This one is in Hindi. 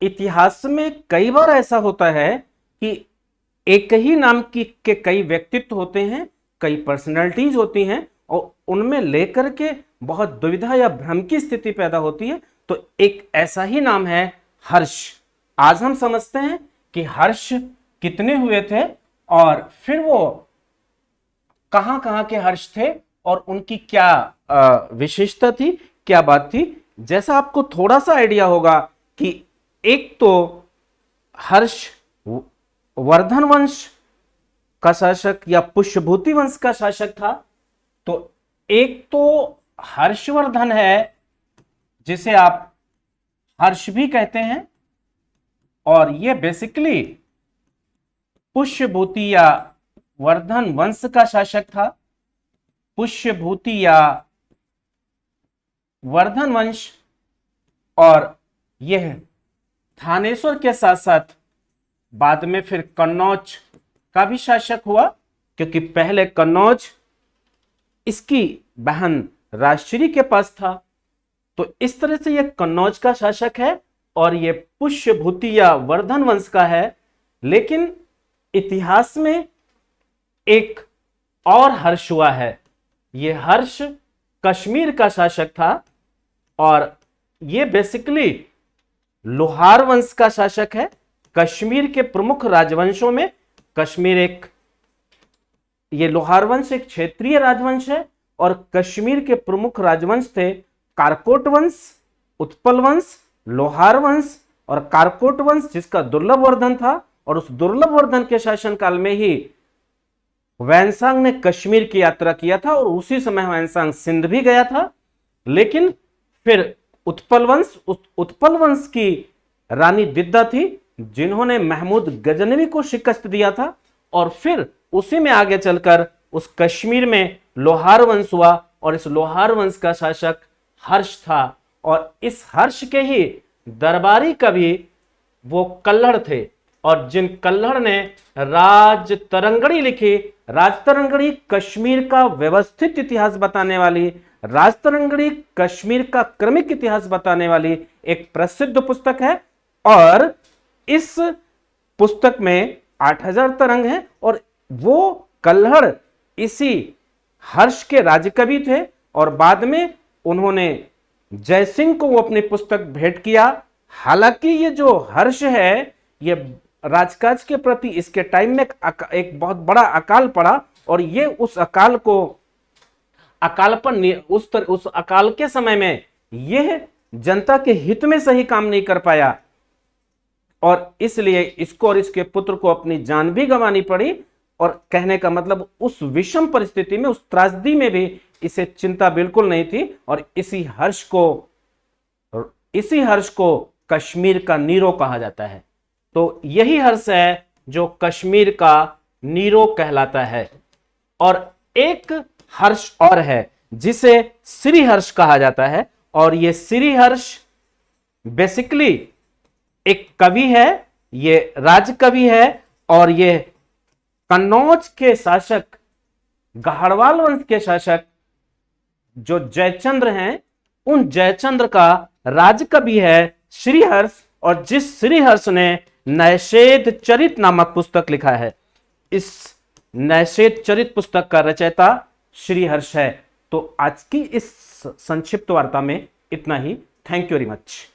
इतिहास में कई बार ऐसा होता है कि एक ही नाम के कई व्यक्तित्व होते हैं, कई पर्सनैलिटीज होती हैं और उनमें लेकर के बहुत दुविधा या भ्रम की स्थिति पैदा होती है। तो एक ऐसा ही नाम है हर्ष। आज हम समझते हैं कि हर्ष कितने हुए थे और फिर वो कहां कहां के हर्ष थे और उनकी क्या विशेषता थी, क्या बात थी। जैसा आपको थोड़ा सा आइडिया होगा कि एक तो हर्ष वर्धन वंश का शासक या पुष्यभूति वंश का शासक था। तो एक तो हर्षवर्धन है जिसे आप हर्ष भी कहते हैं और ये बेसिकली पुष्यभूति या वर्धन वंश का शासक था। पुष्यभूति या वर्धन वंश, और यह थानेश्वर के साथ साथ बाद में फिर कन्नौज का भी शासक हुआ, क्योंकि पहले कन्नौज इसकी बहन राजश्री के पास था। तो इस तरह से यह कन्नौज का शासक है और यह पुष्यभूति या वर्धन वंश का है। लेकिन इतिहास में एक और हर्ष हुआ है। यह हर्ष कश्मीर का शासक था और यह बेसिकली लोहार वंश का शासक है। कश्मीर के प्रमुख राजवंशों में कश्मीर ये लोहार वंश एक क्षेत्रीय राजवंश है और कश्मीर के प्रमुख राजवंश थे कारकोट वंश, उत्पल वंश, लोहार वंश और कारकोट वंश, जिसका दुर्लभ वर्धन था। और उस दुर्लभ वर्धन के शासनकाल में ही वैनसांग ने कश्मीर की यात्रा किया था और उसी समय वैनसांग सिंध भी गया था। लेकिन फिर उत्पल वंश की रानी दिद्दा थी जिन्होंने महमूद गजनवी को शिकस्त दिया था और फिर उसी में आगे चलकर उस कश्मीर में लोहार वंश हुआ और इस लोहार वंश का शासक हर्ष था। और इस हर्ष के ही दरबारी कवि वो कल्हड़ थे और जिन कल्हड़ ने राजतरंगणी लिखी। राजतरंगणी कश्मीर का व्यवस्थित इतिहास बताने वाली, राजतरंगणी कश्मीर का क्रमिक इतिहास बताने वाली एक प्रसिद्ध पुस्तक है। और इस पुस्तक में 8000 तरंग हैं और वो कल्हड़ इसी हर्ष के राजकवि थे और बाद में उन्होंने जयसिंह को वो अपनी पुस्तक भेंट किया। हालांकि ये जो हर्ष है ये राजकाज के प्रति इसके टाइम में एक बहुत बड़ा अकाल पड़ा और ये उस अकाल को अकाल पर उस अकाल के समय में यह जनता के हित में सही काम नहीं कर पाया और इसलिए इसको और इसके पुत्र को अपनी जान भी गंवानी पड़ी। और कहने का मतलब उस विषम परिस्थिति में, उस त्रासदी में भी इसे चिंता बिल्कुल नहीं थी और इसी हर्ष को कश्मीर का नीरो कहा जाता है। तो यही हर्ष है जो कश्मीर का नीरो कहलाता है। और एक हर्ष और है जिसे श्री हर्ष कहा जाता है और यह श्री हर्ष बेसिकली एक कवि है, ये राजकवि है और ये कन्नौज के शासक, गढ़वाल वंश के शासक जो जयचंद्र हैं उन जयचंद्र का राजकवि है श्रीहर्ष। और जिस श्रीहर्ष ने नैषेध चरित नामक पुस्तक लिखा है, इस नैषेध चरित पुस्तक का रचयिता श्रीहर्ष है। तो आज की इस संक्षिप्त वार्ता में इतना ही। Thank you very much.